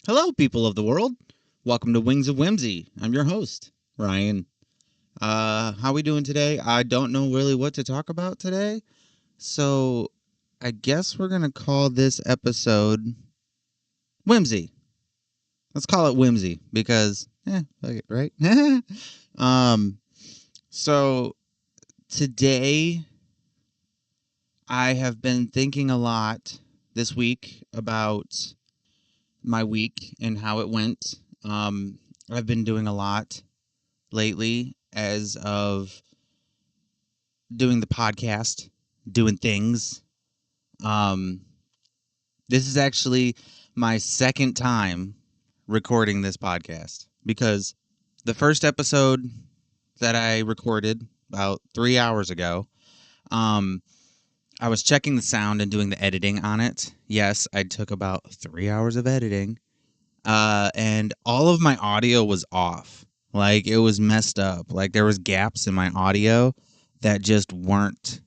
Hello, people of the world. Welcome to Wings of Whimsy. I'm your host, Ryan. How we doing today? I don't know really what to talk about today, so I guess we're gonna call this episode Whimsy. Let's call it Whimsy because, fuck it, right? um, so today I have been thinking a lot this week about my week and how it went. I've been doing a lot lately as of doing the podcast, doing things. Um, this is actually my second time recording this podcast because the first episode that I recorded about 3 hours ago, um, I was checking the sound and doing the editing on it. Yes, I took about 3 hours of editing, and all of my audio was off. Like it was messed up. Like there was gaps in my audio that just weren't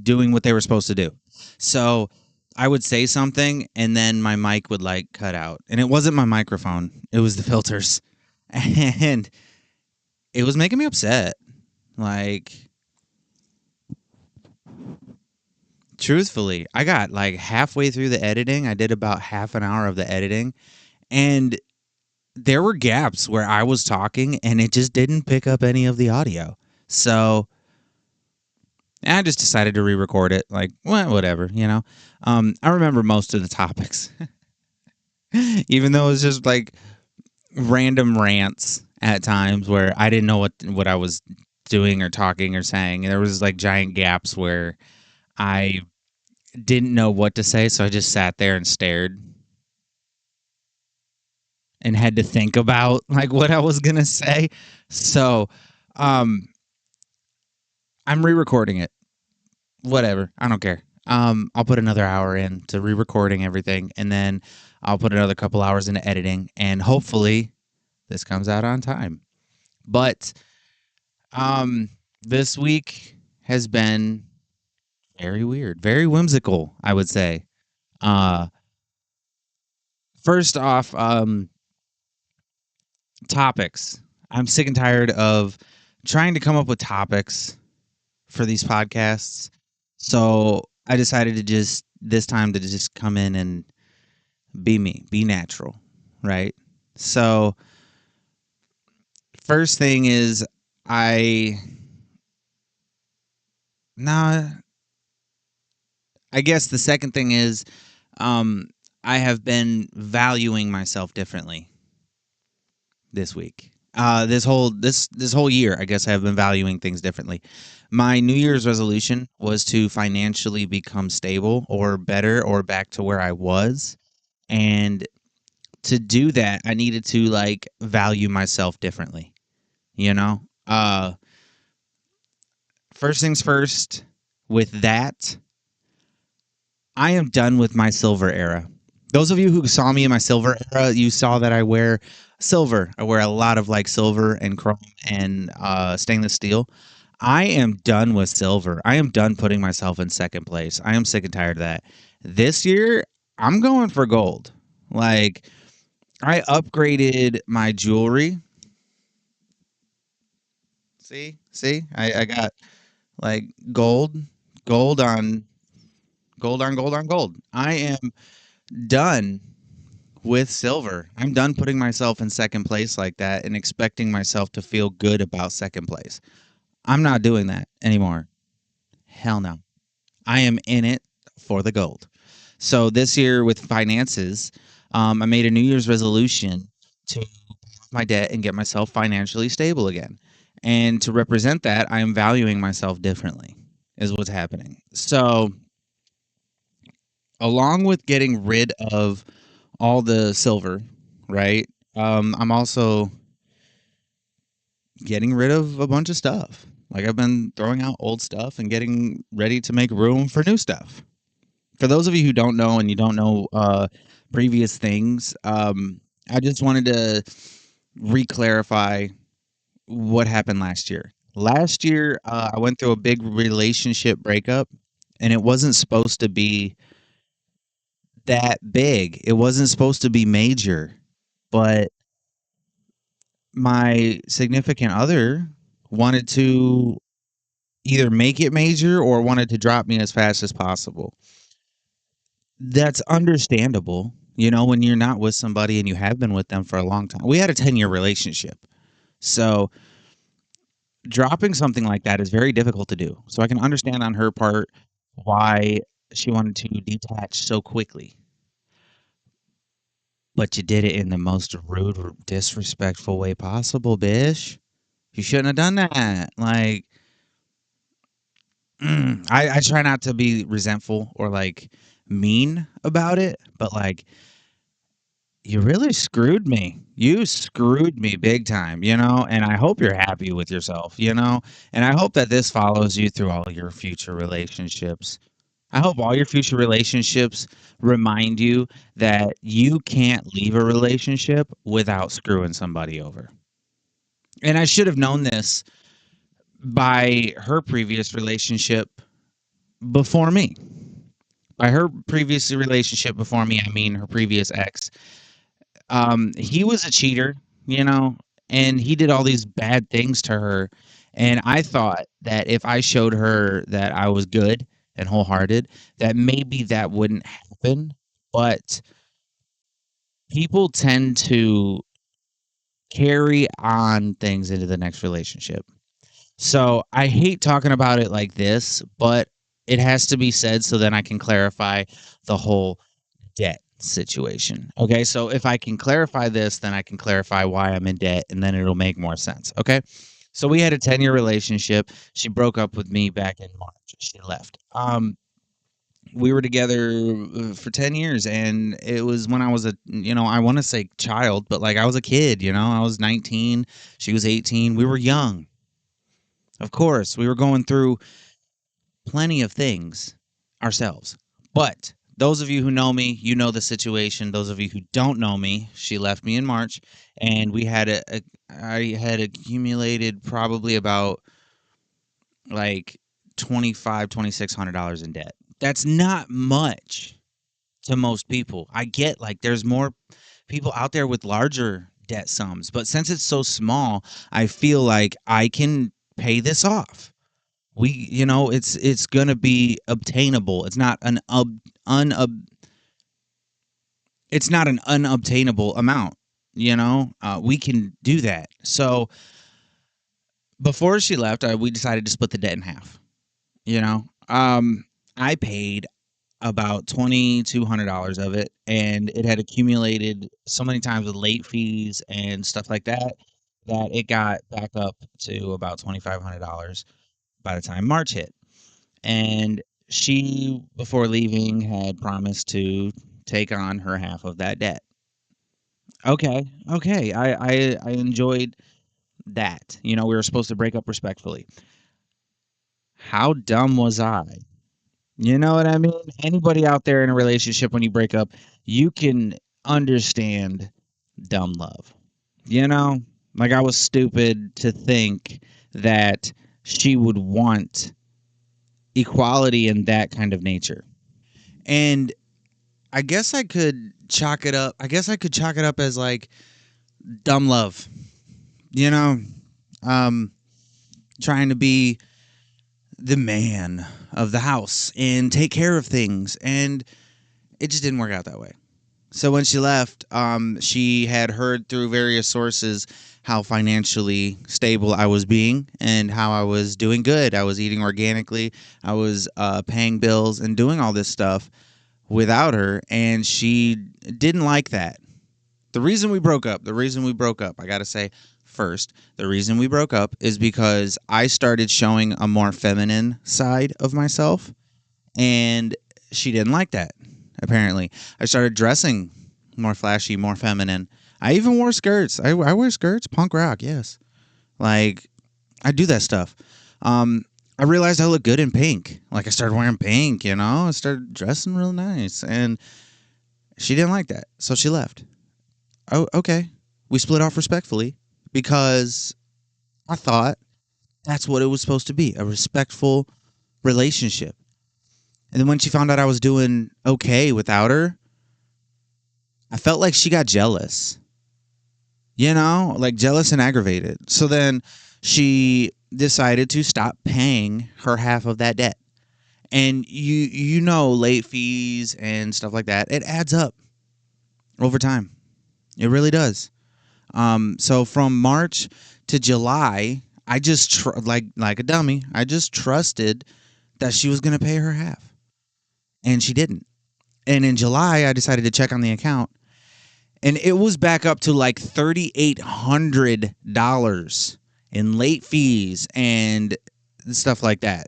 doing what they were supposed to do. So I would say something and then my mic would like cut out. And it wasn't my microphone, it was the filters. And it was making me upset. Like, truthfully, I got like halfway through the editing. I did about half an hour of the editing. And there were gaps where I was talking and it just didn't pick up any of the audio. So I just decided to re-record it. Like, well, whatever, you know. I remember most of the topics, even though it was just like random rants at times where I didn't know what I was doing or talking or saying. There was like giant gaps where I didn't know what to say, so I just sat there and stared and had to think about like what I was gonna say. So, um, I'm re-recording it. Whatever, I don't care. I'll put another hour in to re-recording everything, and then I'll put another couple hours into editing, and hopefully this comes out on time. But um, this week has been very weird, very whimsical, I would say. Uh, First off, topics. I'm sick and tired of trying to come up with topics for these podcasts. So I decided to just this time to just come in and be me, be natural, right? So first thing is I nah I guess the second thing is um I have been valuing myself differently this week. This whole year, I guess I have been valuing things differently. My New Year's resolution was to financially become stable or better or back to where I was. And to do that, I needed to like value myself differently, you know? First things first, with that, I am done with my silver era. Those of you who saw me in my silver era, you saw that I wear silver. I wear a lot of like silver and chrome and stainless steel. I am done with silver. I am done putting myself in second place. I am sick and tired of that. This year, I'm going for gold. Like, I upgraded my jewelry. See, I got like gold, gold on gold on gold on gold. I am done with silver. I'm done putting myself in second place like that and expecting myself to feel good about second place. I'm not doing that anymore. Hell no. I am in it for the gold. So this year with finances, I made a New Year's resolution to pay off my debt and get myself financially stable again. And to represent that, I am valuing myself differently, is what's happening. So, along with getting rid of all the silver, right? I'm also getting rid of a bunch of stuff. Like I've been throwing out old stuff and getting ready to make room for new stuff. For those of you who don't know and you don't know previous things, I just wanted to re-clarify what happened last year. Last year, I went through a big relationship breakup, and it wasn't supposed to be that big. It wasn't supposed to be major, but my significant other wanted to either make it major or wanted to drop me as fast as possible. That's understandable. You know, when you're not with somebody and you have been with them for a long time. We had a 10-year relationship. So dropping something like that is very difficult to do. So I can understand on her part why she wanted to detach so quickly. But you did it in the most rude, disrespectful way possible, bish. You shouldn't have done that. Like, I try not to be resentful or like mean about it, but like, you really screwed me. You screwed me big time, you know? And I hope you're happy with yourself, you know? And I hope that this follows you through all your future relationships. I hope all your future relationships remind you that you can't leave a relationship without screwing somebody over. And I should have known this by her previous relationship before me. By her previous relationship before me, I mean her previous ex. He was a cheater, you know, and he did all these bad things to her. And I thought that if I showed her that I was good and wholehearted, that maybe that wouldn't happen. But people tend to carry on things into the next relationship. So I hate talking about it like this, but it has to be said so then I can clarify the whole debt situation. Okay. So if I can clarify this, then I can clarify why I'm in debt and then it'll make more sense. Okay. So we had a 10-year relationship. She broke up with me back in March. She left. We were together for 10 years and it was when I was I want to say child, but like I was a kid, I was 19, she was 18. We were young. Of course, we were going through plenty of things ourselves. But those of you who know me, you know the situation. Those of you who don't know me, she left me in March, and I had accumulated probably about like $2,600 in debt. That's not much to most people. I get like there's more people out there with larger debt sums, but since it's so small, I feel like I can pay this off. It's gonna be obtainable. It's not an unobtainable amount. We can do that. So before she left, we decided to split the debt in half. You know, I paid about $2,200 of it, and it had accumulated so many times with late fees and stuff like that that it got back up to about $2,500 by the time March hit. And she, before leaving, had promised to take on her half of that debt. Okay. I enjoyed that. We were supposed to break up respectfully. How dumb was I? You know what I mean? Anybody out there in a relationship, when you break up, you can understand dumb love. You know, like I was stupid to think that she would want equality in that kind of nature. And I guess I could chalk it up. I guess I could chalk it up as like dumb love, you know, um, trying to be the man of the house and take care of things. And it just didn't work out that way. So when she left, she had heard through various sources how financially stable I was being and how I was doing good. I was eating organically. I was paying bills and doing all this stuff without her. And she didn't like that. The reason we broke up, I got to say first, the reason we broke up is because I started showing a more feminine side of myself, and she didn't like that, apparently. I started dressing more flashy, more feminine. I even wore skirts. I wear skirts, punk rock, yes. Like, I do that stuff. I realized I look good in pink. Like, I started wearing pink, I started dressing real nice, and she didn't like that, so she left. Oh, okay. We split off respectfully because I thought that's what it was supposed to be, a respectful relationship. And then when she found out I was doing okay without her, I felt like she got jealous, like jealous and aggravated. So then she decided to stop paying her half of that debt. And late fees and stuff like that, it adds up over time. It really does. So from March to July, I just like a dummy. I just trusted that she was going to pay her half, and she didn't. And in July, I decided to check on the account, and it was back up to like $3,800 in late fees and stuff like that.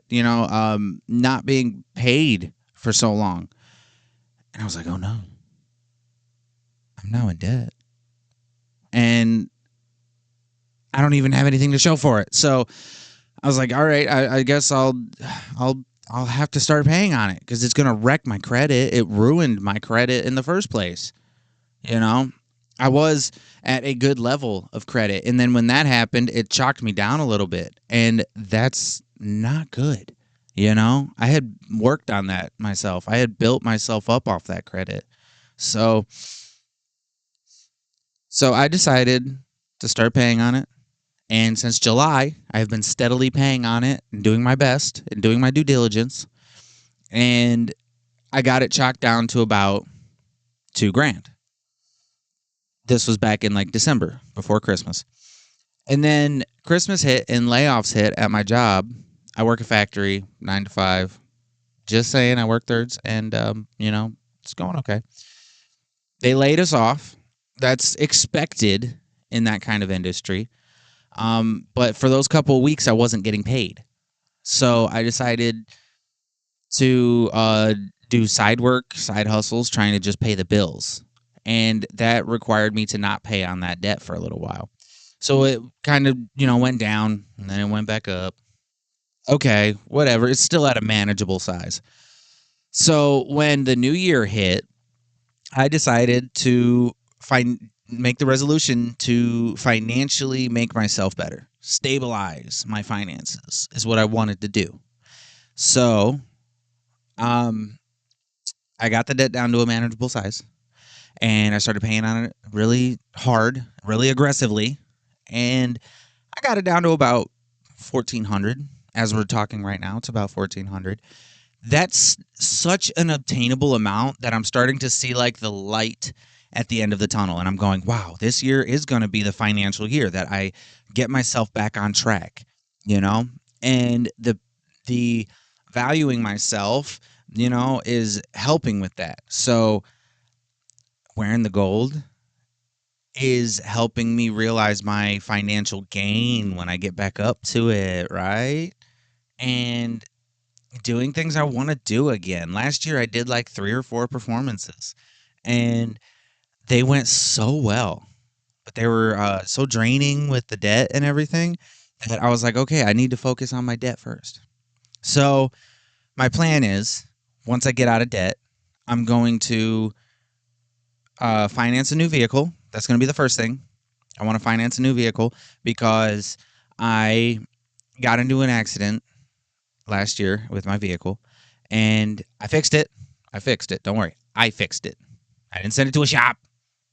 Not being paid for so long, and I was like, oh no, I'm now in debt, and I don't even have anything to show for it. So I was like, all right, I guess I'll have to start paying on it because it's gonna wreck my credit. It ruined my credit in the first place. You know, I was at a good level of credit, and then when that happened, it chalked me down a little bit, and that's not good. I had worked on that myself. I had built myself up off that credit. So so I decided to start paying on it. And since July, I have been steadily paying on it and doing my best and doing my due diligence. And I got it chalked down to about $2,000. This was back in like December before Christmas. And then Christmas hit and layoffs hit at my job. I work a factory 9 to 5. Just saying, I work thirds, and it's going okay. They laid us off. That's expected in that kind of industry. But for those couple of weeks, I wasn't getting paid. So I decided to do side work, side hustles, trying to just pay the bills. And that required me to not pay on that debt for a little while. So it kind of, went down and then it went back up. Okay, whatever. It's still at a manageable size. So when the new year hit, I decided to make the resolution to financially make myself better, stabilize my finances is what I wanted to do. So, I got the debt down to a manageable size, and I started paying on it really hard, really aggressively, and I got it down to about 1,400. As we're talking right now, it's about 1,400. That's such an obtainable amount that I'm starting to see like the light at the end of the tunnel, and I'm going, wow, this year is going to be the financial year that I get myself back on track, and the valuing myself, is helping with that. So wearing the gold is helping me realize my financial gain when I get back up to it, right? And doing things I want to do again. Last year I did like 3 or 4 performances, and they went so well, but they were so draining with the debt and everything that I was like, okay, I need to focus on my debt first. So my plan is, once I get out of debt, I'm going to finance a new vehicle. That's going to be the first thing. I want to finance a new vehicle because I got into an accident last year with my vehicle, and I fixed it. Don't worry. I fixed it. I didn't send it to a shop.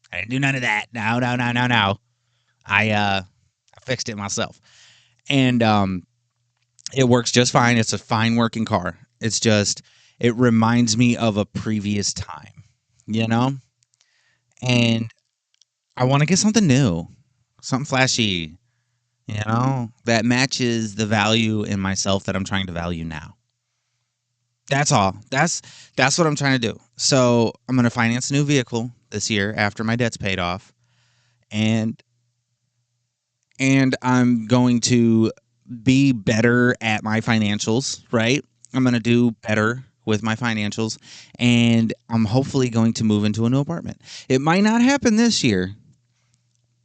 I didn't do none of that. No, no, no, no, no. I fixed it myself. And it works just fine. It's a fine working car. It's just, it reminds me of a previous time, And I want to get something new, something flashy, that matches the value in myself that I'm trying to value now. That's all. That's what I'm trying to do. So I'm going to finance a new vehicle this year after my debt's paid off, and I'm going to be better at my financials. Right? I'm going to do better with my financials, and I'm hopefully going to move into a new apartment. It might not happen this year,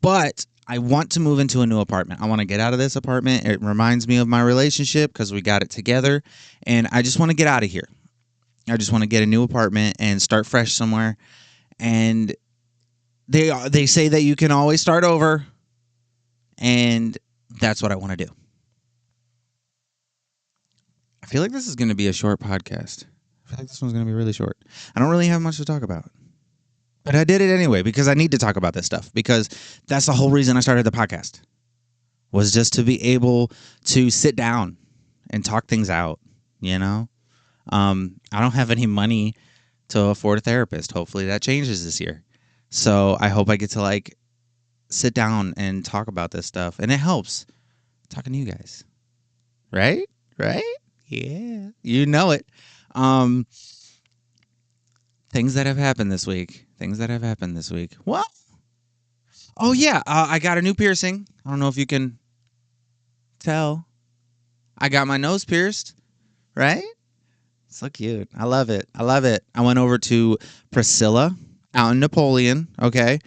but I want to move into a new apartment. I want to get out of this apartment. It reminds me of my relationship because we got it together, and I just want to get out of here. I just want to get a new apartment and start fresh somewhere. And they say that you can always start over, and that's what I want to do. I feel like this is going to be a short podcast. I feel like this one's going to be really short. I don't really have much to talk about. But I did it anyway because I need to talk about this stuff because that's the whole reason I started the podcast was just to be able to sit down and talk things out, you know? I don't have any money to afford a therapist. Hopefully that changes this year. So I hope I get to like sit down and talk about this stuff. And it helps talking to you guys. Right? Right? Yeah. You know it. Um, things that have happened this week. Things that have happened this week. Well, oh yeah, I got a new piercing. I don't know if you can tell. I got my nose pierced, right? So cute. I love it. I love it. I went over to Priscilla out in Napoleon. Okay.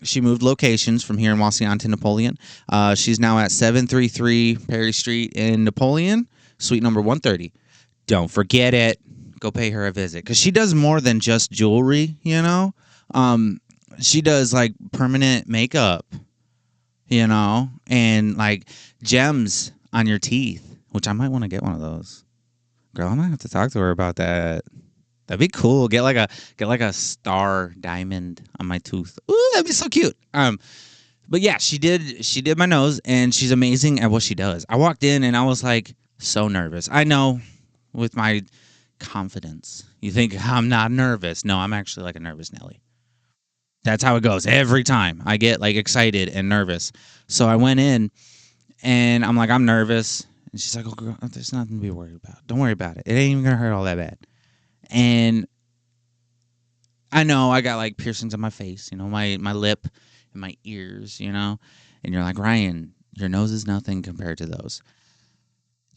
She moved locations from here in Wasion to Napoleon. She's now at 733 Perry Street in Napoleon, suite number 130. Don't forget it. Go pay her a visit because she does more than just jewelry, you know? Um, she does like permanent makeup, you know, and like gems on your teeth, which I might want to get one of those. Girl, I might have to talk to her about that. That'd be cool. Get like a star diamond on my tooth. Ooh, that'd be so cute. But yeah, she did my nose and she's amazing at what she does. I walked in and I was like so nervous. I know with my confidence. You think I'm not nervous. No, I'm actually like a nervous Nelly. That's how it goes every time. I get like excited and nervous. So I went in and I'm like, I'm nervous. And she's like, oh, girl, there's nothing to be worried about. Don't worry about it. It ain't even going to hurt all that bad. And I know I got like piercings on my face, you know, my lip and my ears, you know. And you're like, Ryan, your nose is nothing compared to those.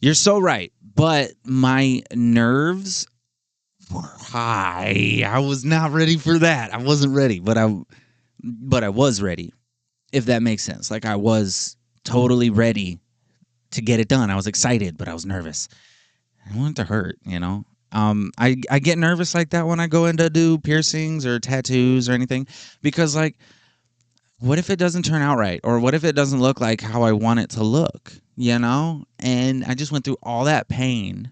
You're so right. But my nerves were high. I was not ready for that. I wasn't ready, but I was ready, if that makes sense. Like I was totally ready to get it done. I was excited, but I was nervous. I want it to hurt, you know. I get nervous like that when I go in to do piercings or tattoos or anything because like, what if it doesn't turn out right, or what if it doesn't look like how I want it to look, you know? And I just went through all that pain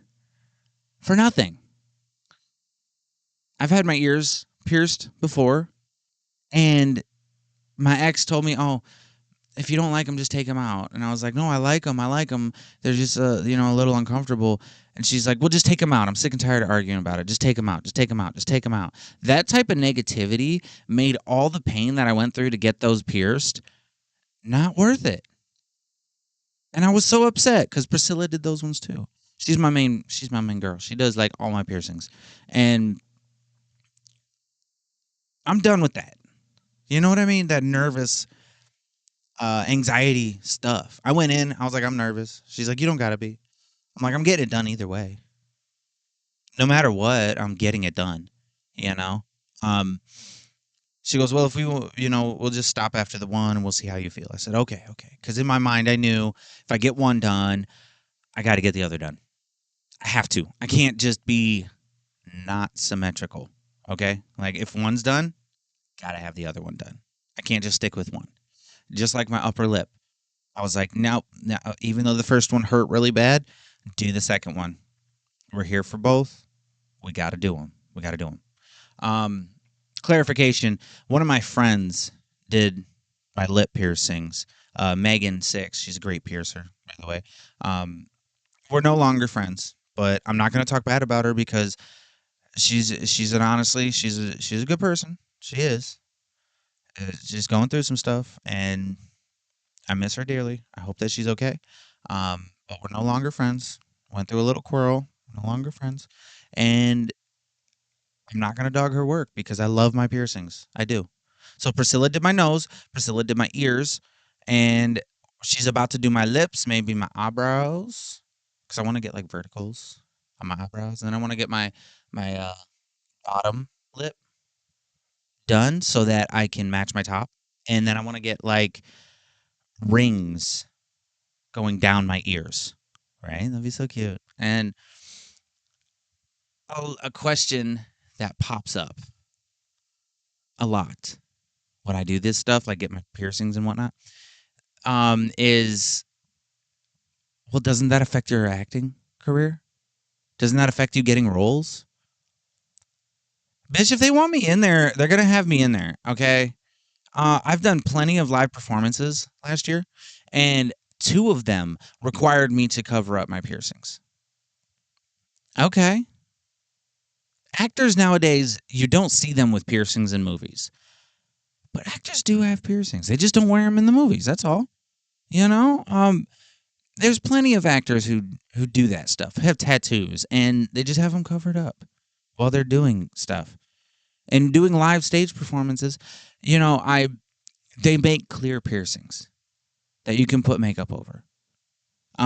for nothing. I've had my ears pierced before, and my ex told me, "Oh, if you don't like them, just take them out." And I was like, "No, I like them. I like them. They're just, a little uncomfortable." And she's like, "Well, just take them out. I'm sick and tired of arguing about it. Just take them out. Just take them out. Just take them out." That type of negativity made all the pain that I went through to get those pierced not worth it. And I was so upset because Priscilla did those ones too. She's my main girl. She does like all my piercings, and I'm done with that. You know what I mean? That nervous anxiety stuff. I went in, I was like, I'm nervous. She's like, you don't gotta be. I'm like, I'm getting it done either way. No matter what, I'm getting it done. You know. Um, she goes, well, if we, we'll just stop after the one and we'll see how you feel. I said, okay, okay, because in my mind, I knew if I get one done, I got to get the other done. I have to. I can't just be not symmetrical. Okay, like if one's done, gotta have the other one done. I can't just stick with one. Just like my upper lip. I was like, no, no, even though the first one hurt really bad, do the second one. We're here for both. We got to do them. We got to do them. Um, clarification: one of my friends did my lip piercings. Megan Six, she's a great piercer, by the way. Um, we're no longer friends, but I'm not going to talk bad about her because she's a good person. She is. She's going through some stuff, and I miss her dearly. I hope that she's okay. But we're no longer friends. Went through a little quarrel. No longer friends, and I'm not gonna dog her work because I love my piercings. I do. So Priscilla did my nose. Priscilla did my ears, and she's about to do my lips, maybe my eyebrows, because I want to get like verticals on my eyebrows, and then I want to get my bottom lip done so that I can match my top, and then I want to get like rings going down my ears. Right? That'd be so cute. And a question that pops up a lot when I do this stuff, like get my piercings and whatnot, is well, doesn't that affect your acting career? Doesn't that affect you getting roles? Bitch, if they want me in there, they're gonna have me in there. Okay. I've done plenty of live performances last year, and two of them required me to cover up my piercings. Okay. Actors nowadays, you don't see them with piercings in movies, but actors do have piercings. They just don't wear them in the movies. That's all. You know, there's plenty of actors who do that stuff, have tattoos, and they just have them covered up while they're doing stuff and doing live stage performances. You know, I they make clear piercings that you can put makeup over.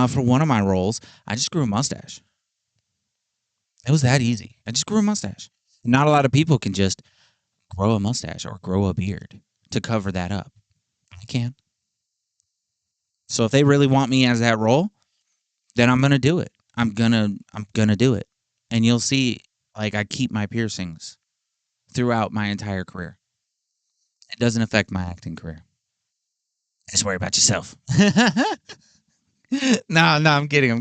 For one of my roles, I just grew a mustache. It was that easy. I just grew a mustache. Not a lot of people can just grow a mustache or grow a beard to cover that up. I can. So if they really want me as that role, then I'm gonna do it. I'm gonna do it. And you'll see, like, I keep my piercings throughout my entire career. It doesn't affect my acting career. Just worry about yourself. No, I'm kidding.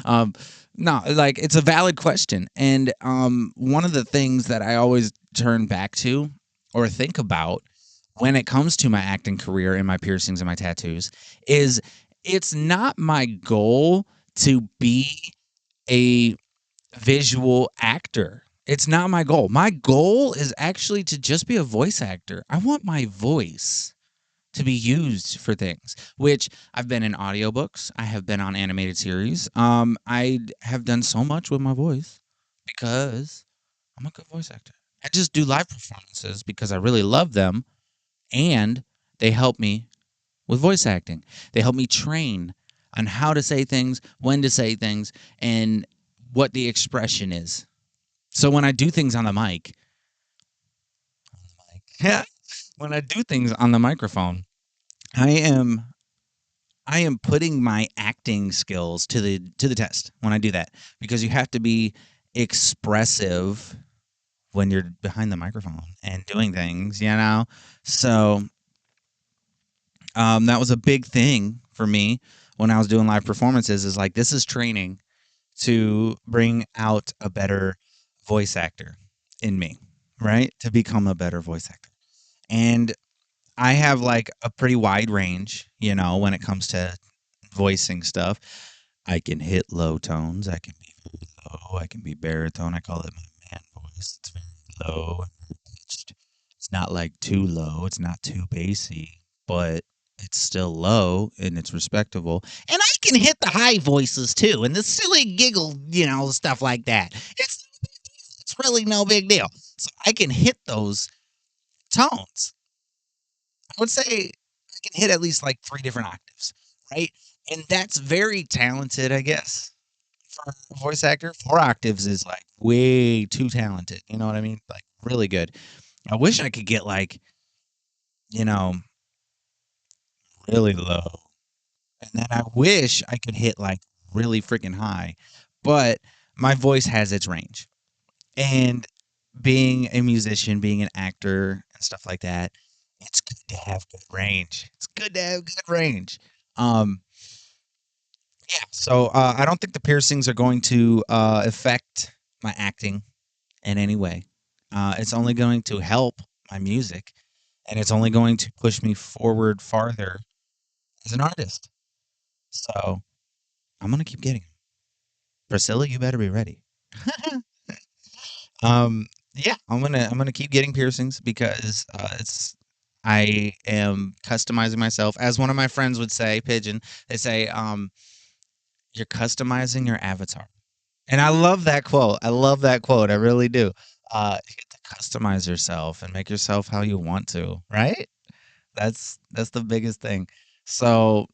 Um, no, like, it's a valid question, and one of the things that I always turn back to or think about when it comes to my acting career and my piercings and my tattoos is it's not my goal to be a visual actor. It's not my goal. My goal is actually to just be a voice actor. I want my voice to be used for things, which I've been in audiobooks. I have been on animated series. I have done so much with my voice because I'm a good voice actor. I just do live performances because I really love them and they help me with voice acting. They help me train on how to say things, when to say things, and what the expression is. So when I do things on the mic, when I do things on the microphone, I am I am putting my acting skills to the test when I do that because you have to be expressive when you're behind the microphone and doing things, you know. So that was a big thing for me when I was doing live performances. Is like this is training to bring out a better voice actor in me, right? To become a better voice actor, and I have like a pretty wide range, you know, when it comes to voicing stuff. I can hit low tones. I can be very low. I can be baritone. I call it my man voice. It's very low and pitched. It's not like too low. It's not too bassy, but it's still low and it's respectable. And I can hit the high voices too, and the silly giggle, you know, stuff like that. It's really no big deal. So I can hit those tones. I would say I can hit at least like three different octaves, right? And that's very talented, I guess, for a voice actor. Four octaves is like way too talented. You know what I mean? Like really good. I wish I could get like, you know, really low. And then I wish I could hit like really freaking high. But my voice has its range. And being a musician, being an actor and stuff like that, it's good to have good range. It's good to have good range. Um, yeah. So I don't think the piercings are going to affect my acting in any way. It's only going to help my music, and it's only going to push me forward farther as an artist. So I'm gonna keep getting 'em. Priscilla, you better be ready. Yeah, I'm gonna keep getting piercings because it's I am customizing myself. As one of my friends would say, Pigeon, they say, you're customizing your avatar. And I love that quote. I love that quote. I really do. You get to customize yourself and make yourself how you want to, right? That's the biggest thing. So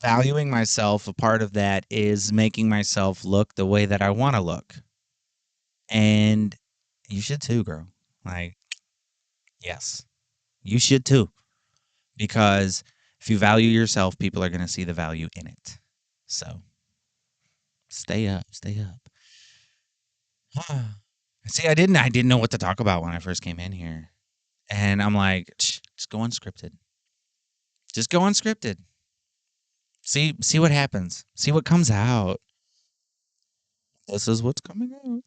valuing myself, a part of that is making myself look the way that I want to look. And you should too, girl. Like, yes, you should too. Because if you value yourself, people are going to see the value in it. So stay up, stay up. See, I didn't know what to talk about when I first came in here. And I'm like, just go unscripted. Just go unscripted. See what happens. See what comes out. This is what's coming out.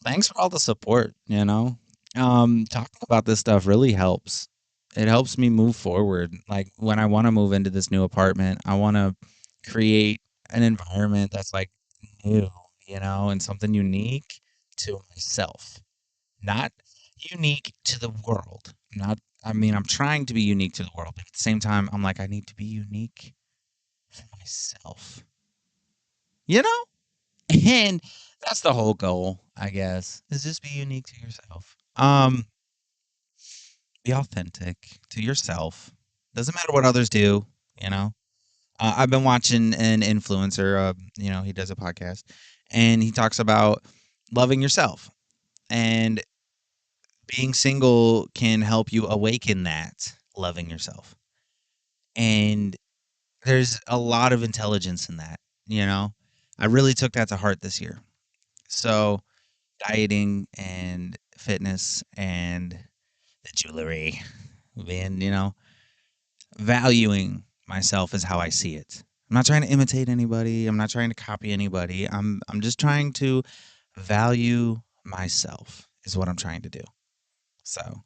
Thanks for all the support, you know? Talking about this stuff really helps. It helps me move forward. Like when I want to move into this new apartment, I want to create an environment that's like new, and something unique to myself, not unique to the world. Not, I mean, I'm trying to be unique to the world, but at the same time, I'm like, I need to be unique for myself, you know? And that's the whole goal, I guess, is just be unique to yourself. Be authentic to yourself. Doesn't matter what others do, you know. I've been watching an influencer. He does a podcast, and he talks about loving yourself, and being single can help you awaken that loving yourself. And there's a lot of intelligence in that, you know. I really took that to heart this year. So dieting and fitness and the jewelry, being, valuing myself is how I see it. I'm not trying to imitate anybody. I'm not trying to copy anybody. I'm just trying to value myself is what I'm trying to do. So,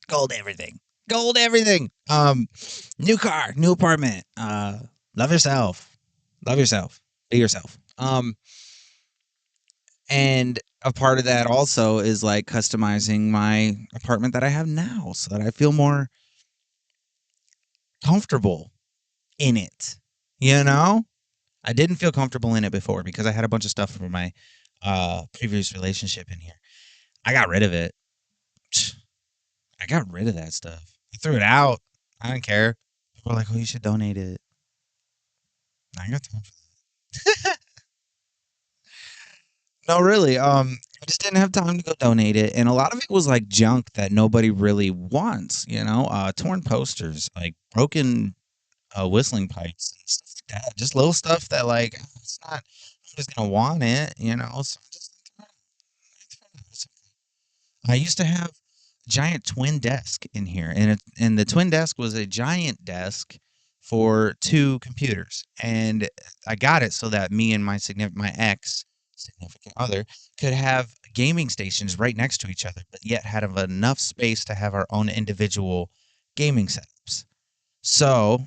gold everything. Gold everything. New car, new apartment. Love yourself. Love yourself. Be yourself. And a part of that also is like customizing my apartment that I have now so that I feel more comfortable in it. You know? I didn't feel comfortable in it before because I had a bunch of stuff from my previous relationship in here. I got rid of it. I got rid of that stuff. I threw it out. I didn't care. People were like, "Oh, you should donate it." I got time for that. No, really. I just didn't have time to go donate it, and a lot of it was like junk that nobody really wants. Torn posters, like broken whistling pipes and stuff like that. Just little stuff that like it's not. Nobody's gonna want it. So I just I used to have a giant twin desk in here, and the twin desk was a giant desk for two computers, and I got it so that me and my ex significant other could have gaming stations right next to each other, but yet had enough space to have our own individual gaming setups. So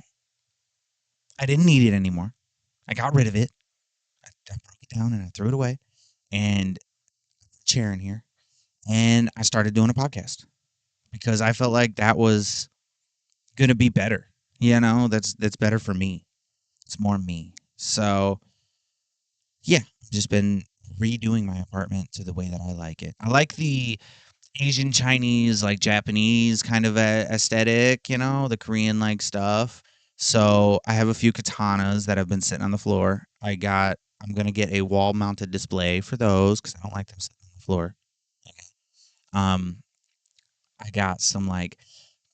I didn't need it anymore. I got rid of it. I broke it down and I threw it away, and chair in here, and I started doing a podcast because I felt like that was gonna be better. That's better for me. It's more me. So yeah, I've just been redoing my apartment to the way that I like it. I like the Asian, Chinese, like Japanese kind of aesthetic, the Korean like stuff. So I have a few katanas that have been sitting on the floor. I'm gonna get a wall mounted display for those because I don't like them sitting on the floor. Um, I got some like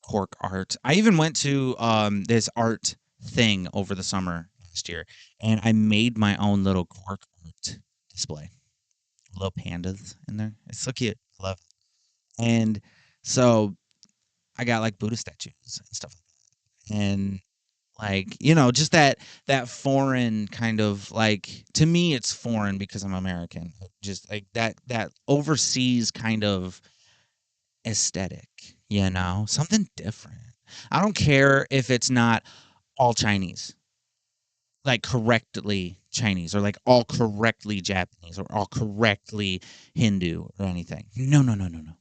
cork art. I even went to this art thing over the summer last year, and I made my own little cork art display. Little pandas in there. It's so cute. I love it. And so I got like Buddha statues and stuff like that. And like, just that foreign kind of like to me it's foreign because I'm American. Just like that overseas kind of aesthetic, something different. I don't care if it's not all Chinese, like correctly Chinese, or like all correctly Japanese, or all correctly Hindu or anything. No, no, no, no, no.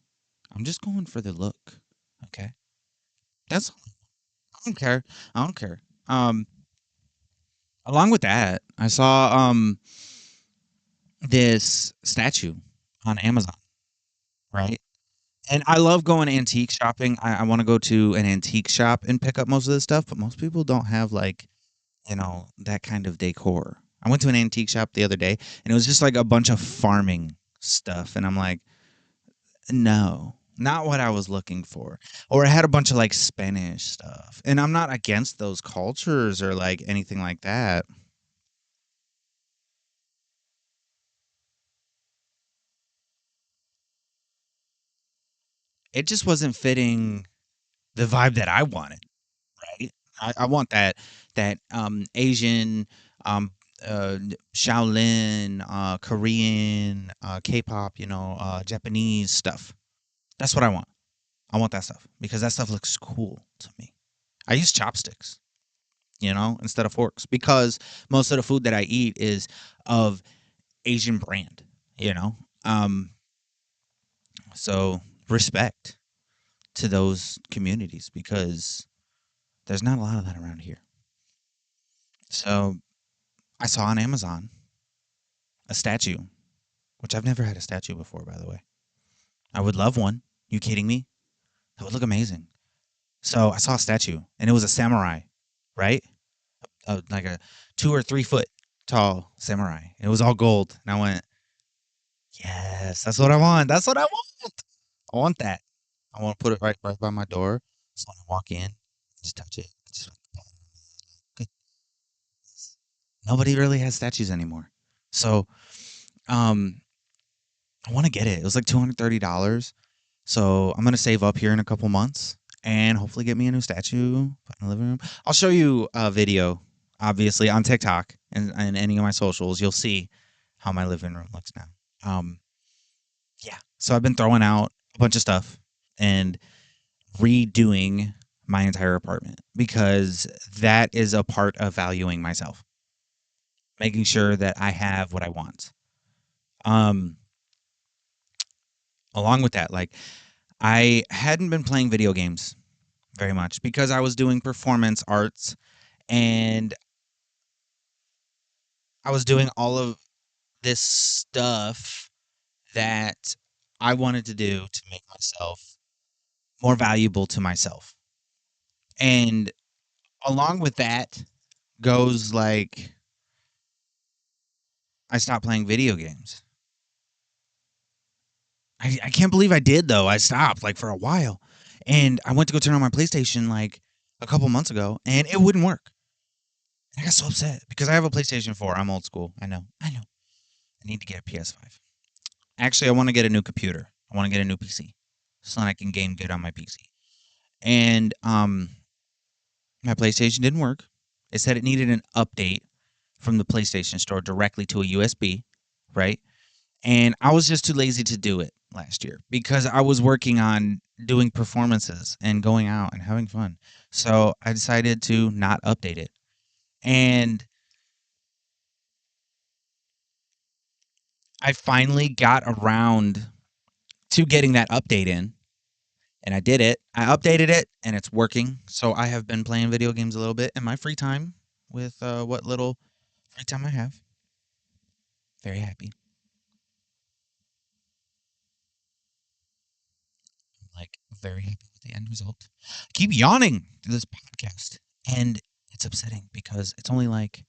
I'm just going for the look. Okay, that's all. I don't care. I don't care. Um, Along with that, I saw this statue on Amazon, right? And I love going antique shopping. I want to go to an antique shop and pick up most of this stuff, but most people don't have like, that kind of decor. I went to an antique shop the other day and it was just like a bunch of farming stuff. And I'm like, no, not what I was looking for. Or it had a bunch of like Spanish stuff. And I'm not against those cultures or like anything like that. It just wasn't fitting the vibe that I wanted. Right? I want that Asian, Shaolin, Korean, K-pop, Japanese stuff. That's what I want. I want that stuff because that stuff looks cool to me. I use chopsticks, instead of forks because most of the food that I eat is of Asian brand, you know. Um, so respect to those communities because there's not a lot of that around here. So I saw on Amazon a statue, which I've never had a statue before, by the way. I would love one. You kidding me? That would look amazing. So I saw a statue, and it was a samurai, right? Like a 2 or 3 foot tall samurai. It was all gold, and I went, "Yes, that's what I want. That's what I want. I want that. I want to put it right by my door, so when I walk in, just touch it. Just like, nobody really has statues anymore. So, um, I want to get it. It was like $230. So I'm gonna save up here in a couple months and hopefully get me a new statue, put in the living room. I'll show you a video, obviously on TikTok and any of my socials. You'll see how my living room looks now. Um, yeah. So I've been throwing out a bunch of stuff and redoing my entire apartment because that is a part of valuing myself, making sure that I have what I want. Um, Along with that, like I hadn't been playing video games very much because I was doing performance arts and I was doing all of this stuff that I wanted to do to make myself more valuable to myself. And along with that goes like I stopped playing video games. I can't believe I did though. I stopped like for a while. And I went to go turn on my PlayStation like a couple months ago and it wouldn't work. And I got so upset because I have a PlayStation 4. I'm old school. I know. I know. I need to get a PS5. Actually, I want to get a new computer. I want to get a new PC so that I can game good on my PC. And my PlayStation didn't work. It said it needed an update from the PlayStation Store directly to a USB, right? And I was just too lazy to do it last year because I was working on doing performances and going out and having fun. So I decided to not update it. And I finally got around to getting that update in and I did it. I updated it, and it's working. So I have been playing video games a little bit in my free time with what little free time I have. Very happy. Like very happy with the end result. I keep yawning to this podcast, and it's upsetting because it's only like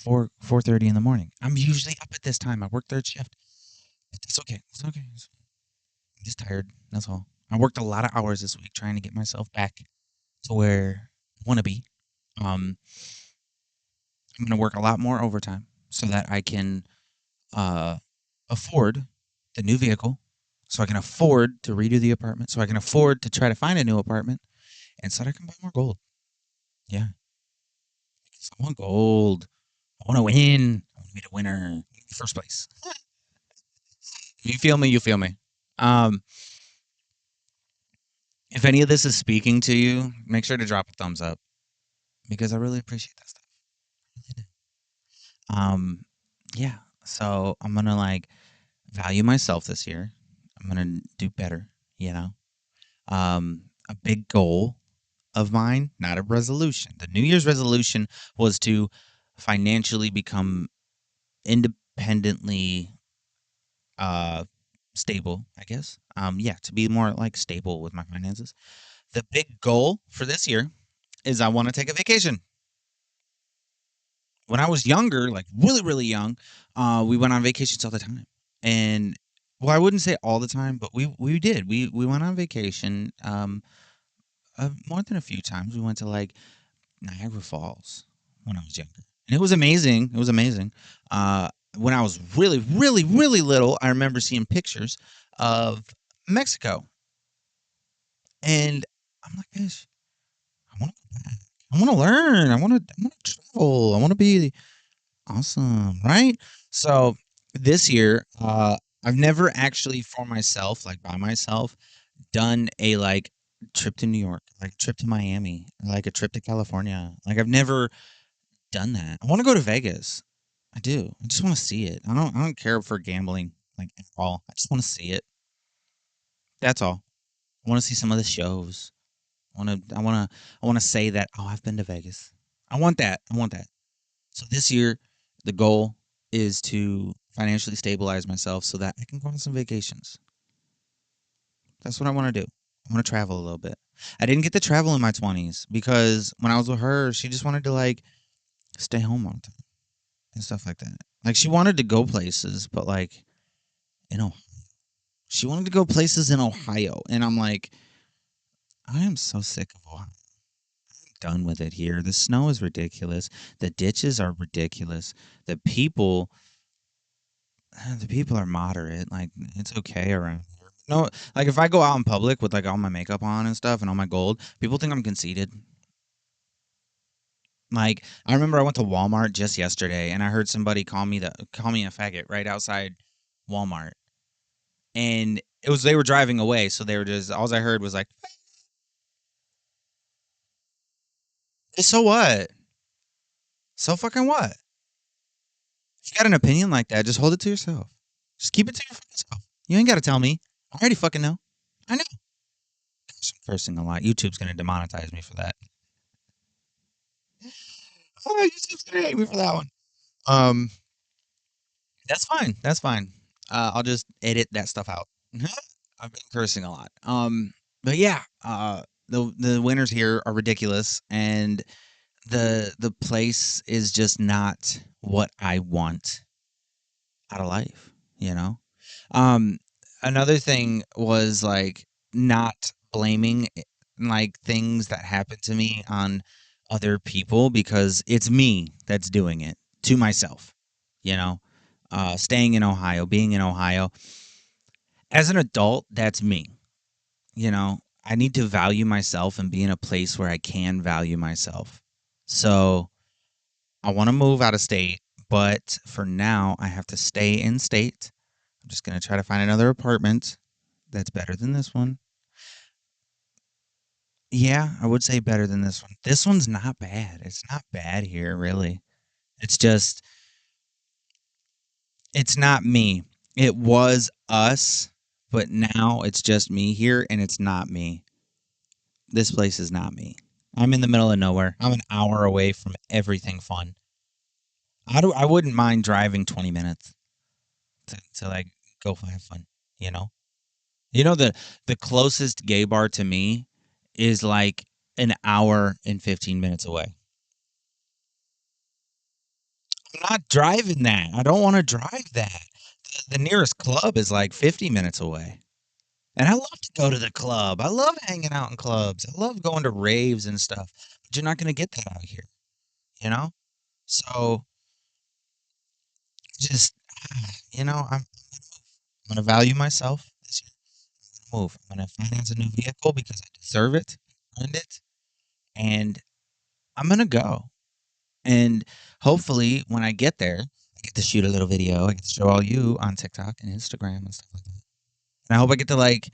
4:30 in the morning. I'm usually up at this time. I work third shift. But it's okay. It's okay. I'm just tired. That's all. I worked a lot of hours this week trying to get myself back to where I want to be. Um, I'm going to work a lot more overtime so that I can uh, afford the new vehicle, so I can afford to redo the apartment, so I can afford to try to find a new apartment, and so that I can buy more gold. Yeah, because I want gold. I want to win. I want to be the winner, first place. If you feel me, you feel me. Um, if any of this is speaking to you, make sure to drop a thumbs up because I really appreciate that stuff. I really do. Yeah. So I'm gonna like value myself this year. I'm gonna do better. You know, a big goal of mine, not a resolution. The New Year's resolution was to financially become independently uh stable, I guess. Yeah, to be more like stable with my finances. The big goal for this year is I want to take a vacation. When I was younger, like really, really young, we went on vacations all the time. And well, I wouldn't say all the time, but we did. We went on vacation more than a few times. We went to like Niagara Falls when I was younger, and it was amazing. It was amazing. When I was really, really, really little, I remember seeing pictures of Mexico, and I'm like, gosh, I want to go back. I want to learn. I want to travel. I want to be awesome, right? So this year, I've never actually for myself, like by myself, done a like trip to New York, like a trip to Miami, like a trip to California. Like I've never done that. I want to go to Vegas. I do. I just want to see it. I don't care for gambling like at all. I just want to see it. That's all. I want to see some of the shows. I want to say that I've been to Vegas. I want that. I want that. So this year the goal is to financially stabilize myself so that I can go on some vacations. That's what I want to do. I want to travel a little bit. I didn't get to travel in my 20s because when I was with her, she just wanted to like stay home all the time and stuff like that. Like she wanted to go places, but like, you know, she wanted to go places in Ohio. And I'm like, I am so sick of Ohio. I'm done with it here. The snow is ridiculous. The ditches are ridiculous. The people, the people are moderate. Like it's okay around here. No, like if I go out in public with like all my makeup on and stuff and all my gold, people think I'm conceited. Like I remember I went to Walmart just yesterday and I heard somebody call me a faggot right outside Walmart. And it was they were driving away, so they were just all I heard was like, "Hey, so what? So fucking what? If you got an opinion like that, just hold it to yourself. Just keep it to your fucking self. You ain't got to tell me. I already fucking know. I know. Gosh, I'm cursing a lot. YouTube's gonna demonetize me for that. Oh, YouTube's gonna hate me for that one. Um, that's fine. That's fine. I'll just edit that stuff out. I've been cursing a lot. But yeah, the winters here are ridiculous, and the place is just not what I want out of life. You know. Um, Another thing was like not blaming like things that happen to me on other people because it's me that's doing it to myself. You know, staying in Ohio, being in Ohio as an adult, that's me. You know, I need to value myself and be in a place where I can value myself. So I want to move out of state, but for now, I have to stay in state. I'm just going to try to find another apartment that's better than this one. Yeah, I would say better than this one. This one's not bad. It's not bad here, really. It's just, it's not me. It was us, but now it's just me here, and it's not me. This place is not me. I'm in the middle of nowhere. I'm an hour away from everything fun. I wouldn't mind driving 20 minutes to like go have fun, you know? You know the closest gay bar to me is like an hour and 15 minutes away. I'm not driving that. I don't want to drive that. The nearest club is like 50 minutes away. And I love to go to the club. I love hanging out in clubs. I love going to raves and stuff. But you're not going to get that out here, you know? So just, I'm going to value myself this year. I'm going to move. I'm going to finance a new vehicle because I deserve it. I earned it. And I'm going to go. And hopefully, when I get there, I get to shoot a little video. I get to show all you on TikTok and Instagram and stuff like that. And I hope I get to like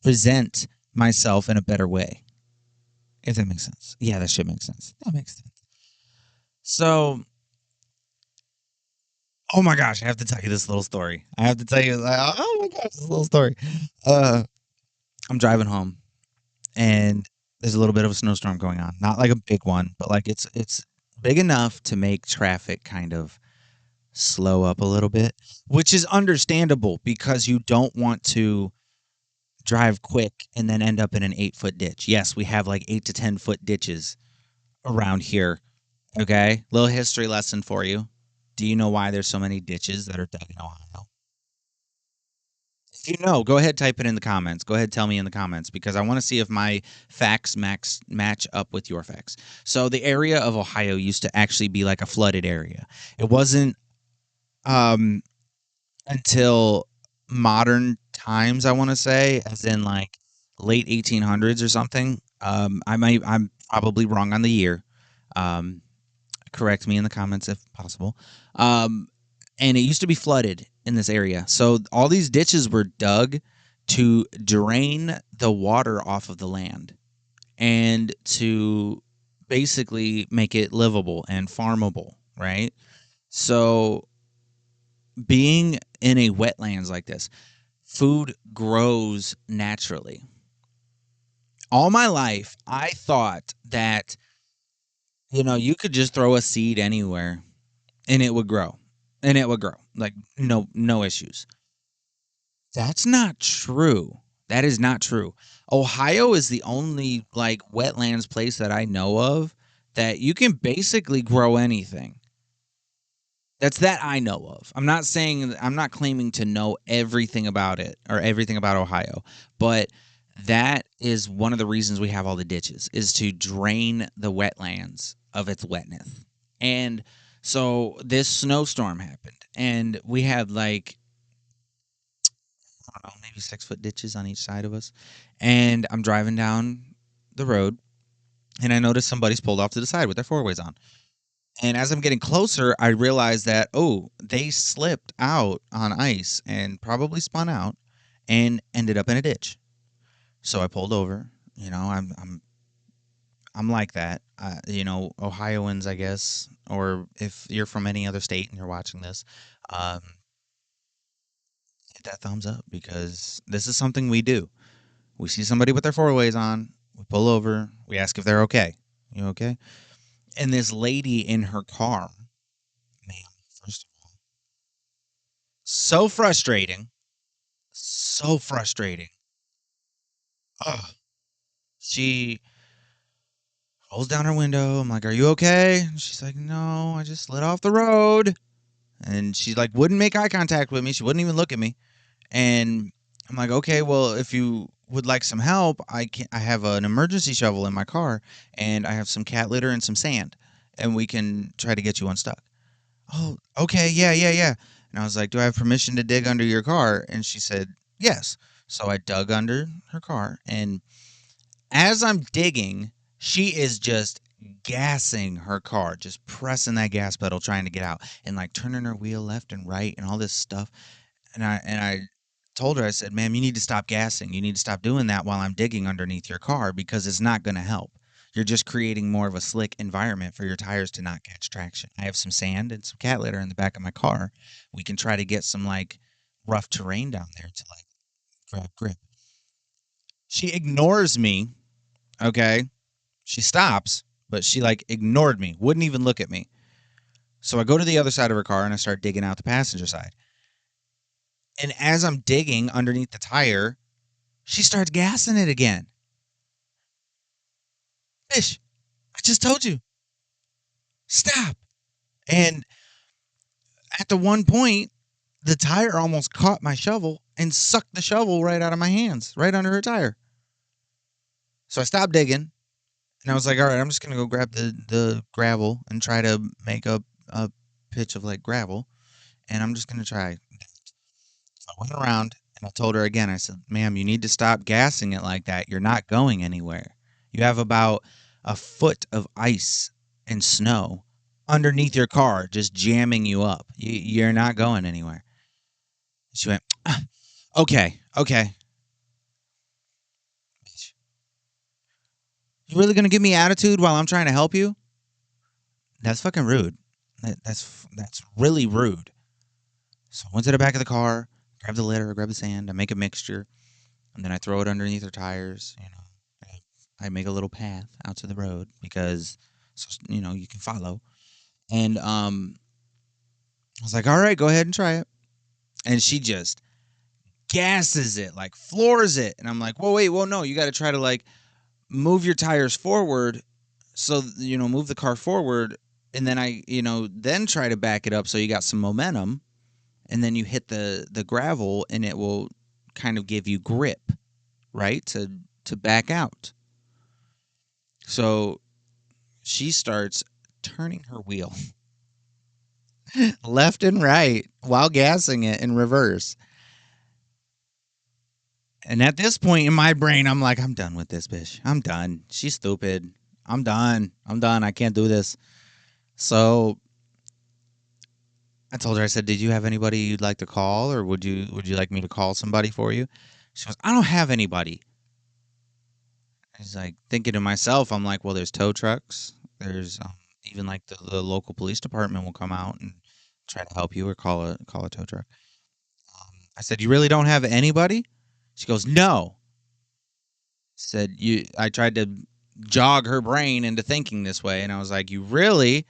present myself in a better way. If that makes sense. Yeah, that should make sense. That makes sense. So, oh my gosh, I have to tell you this little story. I have to tell you, like, oh my gosh, this little story. Uh, I'm driving home, and there's a little bit of a snowstorm going on. Not like a big one, but like it's big enough to make traffic kind of slow up a little bit, which is understandable because you don't want to drive quick and then end up in an 8 foot ditch. Yes, we have like 8 to 10 foot ditches around here. Okay, little history lesson for you. Do you know why there's so many ditches that are dug in Ohio? If you know, go ahead, type it in the comments. Go ahead, tell me in the comments because I want to see if my facts match up with your facts. So the area of Ohio used to actually be like a flooded area. It wasn't um until modern times, I want to say, as in like late 1800s or something. I'm probably wrong on the year, Um, Correct me in the comments if possible. Um, and it used to be flooded in this area. So all these ditches were dug to drain the water off of the land and to basically make it livable and farmable, right? So being in a wetlands like this, food grows naturally. All my life, I thought that, you could just throw a seed anywhere and it would grow. And it would grow. Like no issues. That's not true. That is not true. Ohio is the only like wetlands place that I know of that you can basically grow anything. That's that I know of. I'm not claiming to know everything about it or everything about Ohio, but that is one of the reasons we have all the ditches is to drain the wetlands of its wetness. And so this snowstorm happened and we had like, I don't know, maybe 6 foot ditches on each side of us. And I'm driving down the road and I noticed somebody's pulled off to the side with their four ways on. And as I'm getting closer, I realized that, oh, they slipped out on ice and probably spun out and ended up in a ditch. So I pulled over. I'm like that. Ohioans, I guess, or if you're from any other state and you're watching this, um, hit that thumbs up because this is something we do. We see somebody with their four ways on, we pull over, we ask if they're okay. You okay? And this lady in her car, man, first of all, so frustrating. So frustrating. Ugh. She rolls down her window. I'm like, "Are you okay?" And she's like, "No, I just slid off the road." And she like wouldn't make eye contact with me. She wouldn't even look at me. And I'm like, "Okay, well, if you would like some help, I have an emergency shovel in my car and I have some cat litter and some sand and we can try to get you unstuck." "Oh, okay. Yeah, yeah, yeah." And I was like, "Do I have permission to dig under your car?" And she said, "Yes." So I dug under her car and as I'm digging, she is just gassing her car, just pressing that gas pedal trying to get out and like turning her wheel left and right and all this stuff. And I told her, I said, "Ma'am, you need to stop gassing. You need to stop doing that while I'm digging underneath your car because it's not going to help. You're just creating more of a slick environment for your tires to not catch traction. I have some sand and some cat litter in the back of my car. We can try to get some like rough terrain down there to like grab grip." She ignores me. Okay. She stops, but she like ignored me, wouldn't even look at me. So I go to the other side of her car and I start digging out the passenger side. And as I'm digging underneath the tire, she starts gassing it again. "Fish, I just told you, stop." And at the one point, the tire almost caught my shovel and sucked the shovel right out of my hands, right under her tire. So I stopped digging and I was like, "All right, I'm just gonna go grab the gravel and try to make a pitch of like gravel, and I'm just gonna try." So I went around and I told her again, I said, "Ma'am, you need to stop gassing it like that. You're not going anywhere. You have about a foot of ice and snow underneath your car, just jamming you up. You're not going anywhere." She went, "Ah, okay, okay." You really gonna give me attitude while I'm trying to help you? That's fucking rude. That's really rude. So I went to the back of the car, grab the litter, grab the sand, I make a mixture, and then I throw it underneath her tires. I make a little path out to the road because, so, you can follow. And I was like, "All right, go ahead and try it." And she just gasses it, like floors it. And I'm like, "Well, wait, well, no, you got to try to like move your tires forward, so move the car forward, and then then try to back it up so you got some momentum, and then you hit the gravel, and it will kind of give you grip, right, to back out." So she starts turning her wheel left and right while gassing it in reverse. And at this point in my brain, I'm like, "I'm done with this bitch. I'm done. She's stupid. I'm done. I'm done. I can't do this. So I told her, I said, did you have anybody you'd like to call, or would you like me to call somebody for you? She goes, I don't have anybody. I was like thinking to myself, I'm like, well, there's tow trucks. There's even like the local police department will come out and try to help you or call a tow truck. I said, you really don't have anybody? She goes, no. Said you. I tried to jog her brain into thinking this way, and I was like, you really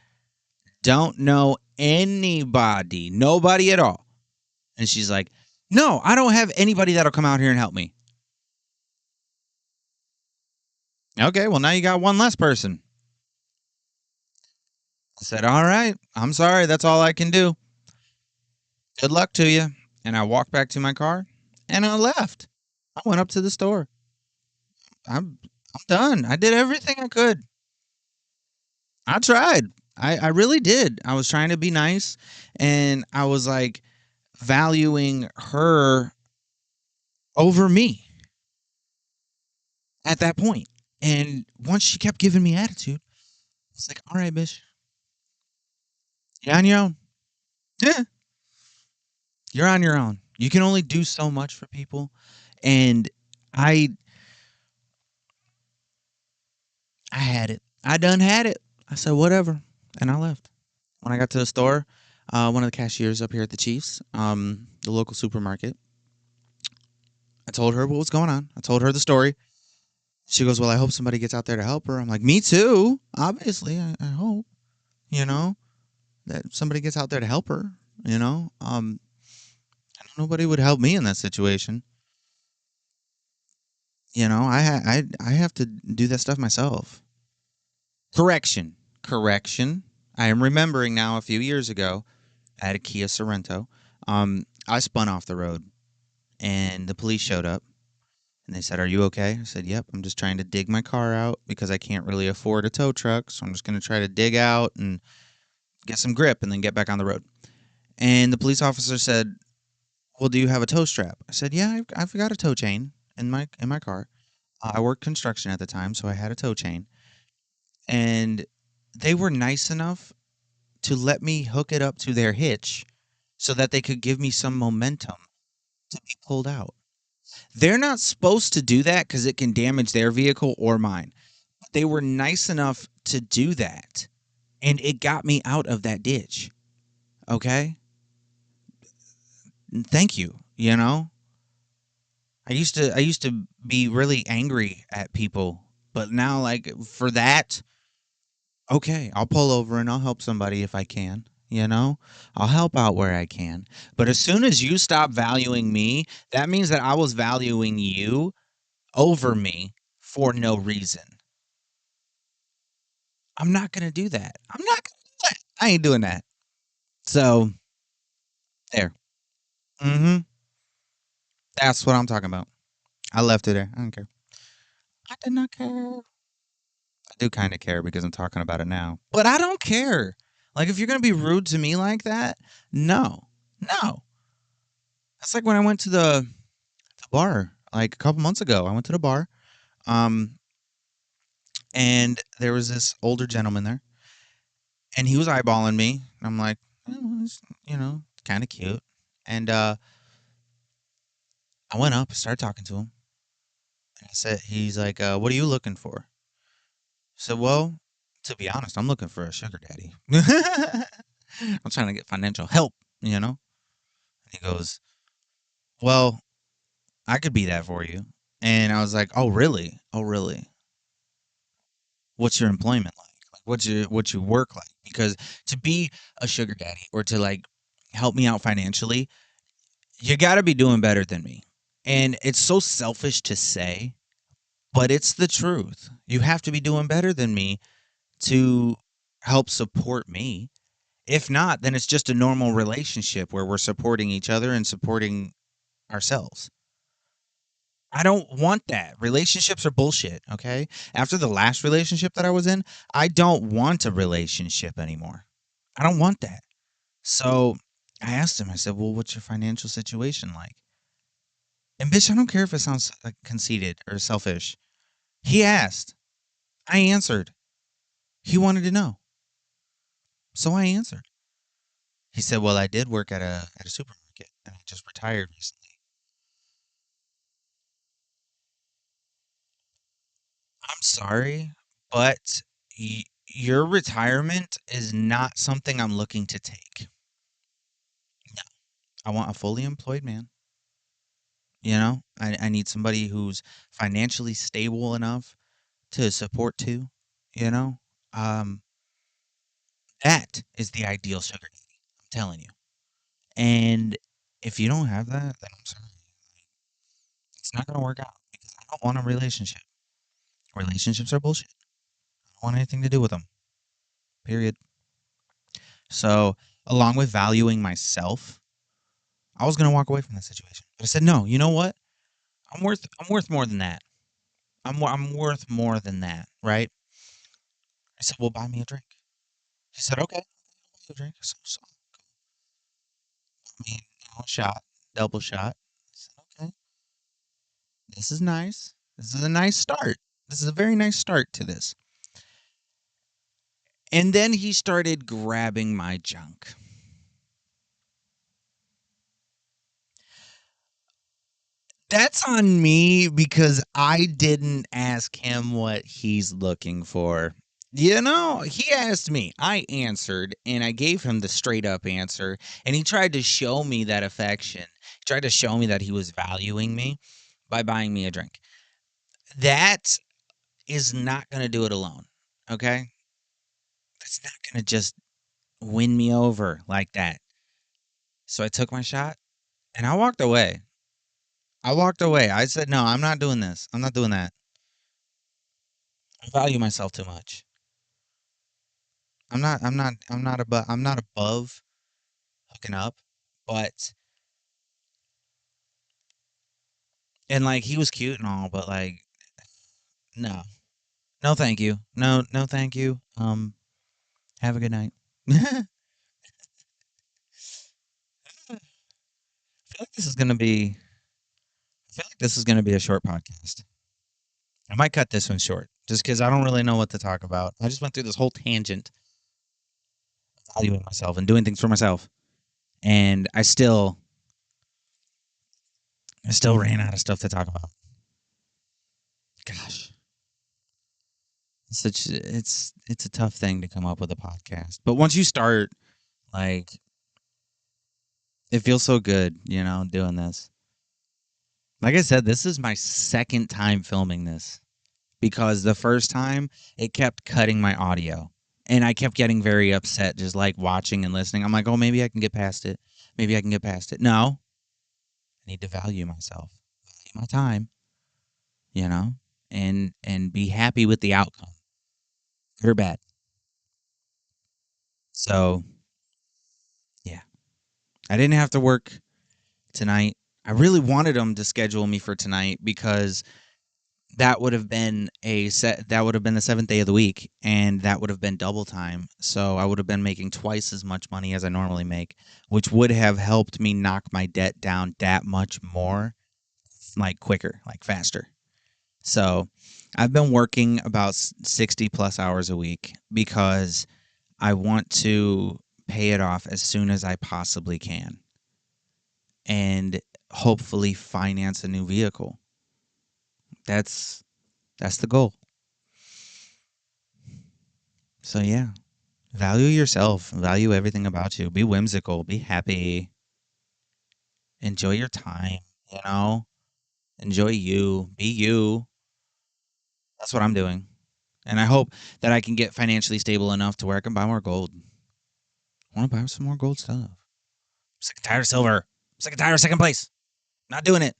don't know anybody, nobody at all. And she's like, no, I don't have anybody that'll come out here and help me. Okay, well, now you got one less person. I said, all right, I'm sorry. That's all I can do. Good luck to you. And I walked back to my car and I left. I went up to the store. I'm done. I did everything I could. I tried. I really did. I was trying to be nice and I was like valuing her over me at that point. And once she kept giving me attitude, it's like, all right, bitch, you're on your own. Yeah, you're on your own. You can only do so much for people. And I I had it. I done had it. I said, whatever. And I left. When I got to the store, one of the cashiers up here at the Chiefs, the local supermarket, I told her what was going on. I told her the story. She goes, well, I hope somebody gets out there to help her. I'm like, me too. Obviously, I hope, you know, that somebody gets out there to help her, you know. Nobody would help me in that situation. You know, I have to do that stuff myself. Correction. Correction. I am remembering now a few years ago, I had a Kia Sorrento. I spun off the road and the police showed up and they said, are you okay? I said, yep, I'm just trying to dig my car out because I can't really afford a tow truck. So I'm just going to try to dig out and get some grip and then get back on the road. And the police officer said, well, do you have a tow strap? I said, yeah, I've got a tow chain in my car. I worked construction at the time, so I had a tow chain. And they were nice enough to let me hook it up to their hitch so that they could give me some momentum to be pulled out. They're not supposed to do that because it can damage their vehicle or mine. But they were nice enough to do that. And it got me out of that ditch. Okay? Thank you. You know? I used to be really angry at people, but now like for that, okay, I'll pull over and I'll help somebody if I can. You know, I'll help out where I can. But as soon as you stop valuing me, that means that I was valuing you over me for no reason. I'm not going to do that. I'm not going to do that. I ain't doing that. So, there. Mm-hmm. That's what I'm talking about. I left it there. I don't care. I did not care. I do kind of care because I'm talking about it now. But I don't care. Like, if you're going to be rude to me like that, no. No. That's like when I went to the bar like a couple months ago. I went to the bar, um, and there was this older gentleman there, and he was eyeballing me. And I'm like, oh, he's, kind of cute. And I went up, started talking to him, and I said, he's like, what are you looking for? I said, well, to be honest, I'm looking for a sugar daddy. I'm trying to get financial help, you know? And he goes, well, I could be that for you. And I was like, oh, really? Oh, really? What's your employment like? Like, what's your work like? Because to be a sugar daddy or to like help me out financially, you got to be doing better than me. And it's so selfish to say, but it's the truth. You have to be doing better than me to help support me. If not, then it's just a normal relationship where we're supporting each other and supporting ourselves. I don't want that. Relationships are bullshit, okay? After the last relationship that I was in, I don't want a relationship anymore. I don't want that. So I asked him, I said, well, what's your financial situation like? And bitch, I don't care if it sounds like conceited or selfish. He asked. I answered. He wanted to know. So I answered. He said, "Well, I did work at a supermarket and I just retired recently." I'm sorry, but your retirement is not something I'm looking to take. No. I want a fully employed man. I need somebody who's financially stable enough to support too. You know, um, that is the ideal sugar daddy. I'm telling you. And if you don't have that, then I'm sorry, it's not gonna work out because I don't want a relationship. Relationships are bullshit. I don't want anything to do with them. Period. So, along with valuing myself, I was gonna walk away from that situation. But I said, no. You know what? I'm worth more than that. I'm worth more than that, right? I said, well, buy me a drink. She said, okay, I'll buy you a drink. So I mean, a shot, double shot. I said, okay, this is nice. This is a nice start. This is a very nice start to this. And then he started grabbing my junk. That's on me because I didn't ask him what he's looking for. He asked me. I answered, and I gave him the straight up answer. And he tried to show me that affection. He tried to show me that he was valuing me by buying me a drink. That is not going to do it alone. Okay? That's not going to just win me over like that. So I took my shot and I walked away. I walked away. I said, no, I'm not doing this. I'm not doing that. I value myself too much. I'm not above hooking up, but and like he was cute and all, but like no. No thank you. No, no thank you. Have a good night. I feel like this is gonna be I feel like this is gonna be a short podcast. I might cut this one short just because I don't really know what to talk about. I just went through this whole tangent of valuing myself and doing things for myself. And I still ran out of stuff to talk about. Gosh. It's a tough thing to come up with a podcast. But once you start, like it feels so good, doing this. Like I said, this is my second time filming this because the first time it kept cutting my audio. And I kept getting very upset just like watching and listening. I'm like, "Oh, maybe I can get past it. Maybe I can get past it." No. I need to value myself. Value my time, you know, and be happy with the outcome. Good or bad. So, yeah. I didn't have to work tonight. I really wanted them to schedule me for tonight because that would have been the seventh day of the week, and that would have been double time. So I would have been making twice as much money as I normally make, which would have helped me knock my debt down that much more, like quicker, like faster. So I've been working about 60 plus hours a week because I want to pay it off as soon as I possibly can and hopefully finance a new vehicle. That's the goal. So yeah, value yourself, value everything about you. Be whimsical, be happy, enjoy your time, you know? Enjoy you, be you. That's what I'm doing. And I hope that I can get financially stable enough to where I can buy more gold. I want to buy some more gold stuff. I'm sick and tired of silver. I'm sick and tired of second place. Not doing it.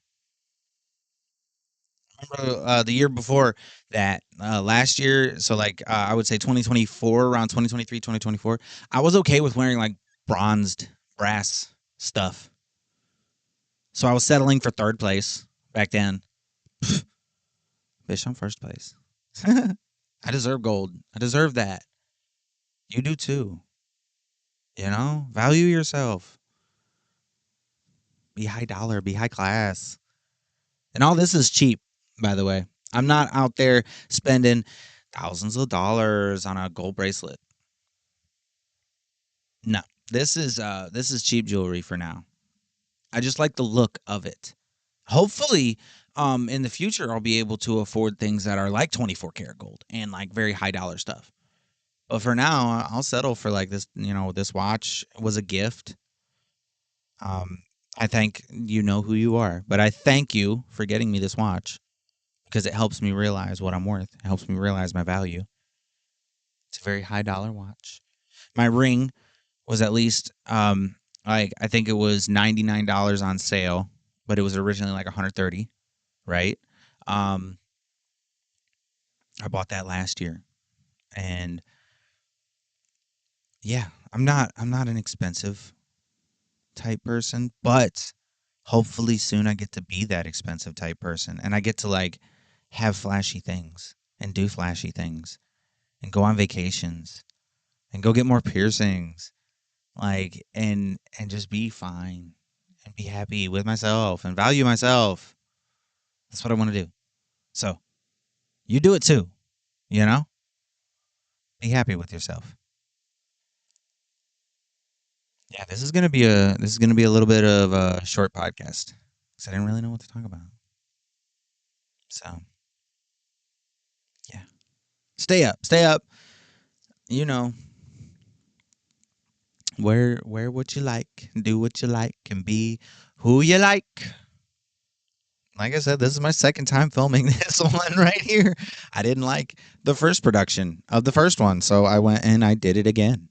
Remember the year before that, last year, so like I would say 2024, around 2023, 2024, I was okay with wearing like bronzed brass stuff. So I was settling for third place back then. Bitch, I'm first place. I deserve gold. I deserve that. You do too. Value yourself. Be high dollar, be high class. And all this is cheap, by the way. I'm not out there spending thousands of dollars on a gold bracelet. No, this is cheap jewelry for now. I just like the look of it. Hopefully, in the future, I'll be able to afford things that are like 24 karat gold and like very high dollar stuff. But for now, I'll settle for like this. This watch was a gift. Um, I thank you know who you are, but I thank you for getting me this watch because it helps me realize what I'm worth. It helps me realize my value. It's a very high dollar watch. My ring was at least like I think it was $99 on sale, but it was originally like 130, right? Um I bought that last year. And yeah, I'm not an expensive type person, but hopefully soon I get to be that expensive type person and I get to like have flashy things and do flashy things and go on vacations and go get more piercings like and just be fine and be happy with myself and value myself. That's what I want to do. So, you do it too, you know? Be happy with yourself. Yeah, this is going to be a little bit of a short podcast cuz I didn't really know what to talk about. So, yeah. Stay up. Stay up. You know, wear what you like, do what you like and be who you like. Like I said, this is my second time filming this one right here. I didn't like the first production of the first one, so I went and I did it again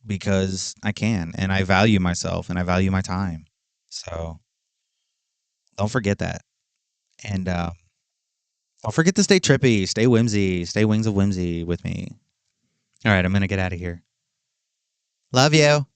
because I can and I value myself and I value my time. So don't forget that. And don't forget to stay trippy, stay whimsy, stay wings of whimsy with me. All right, I'm going to get out of here. Love you.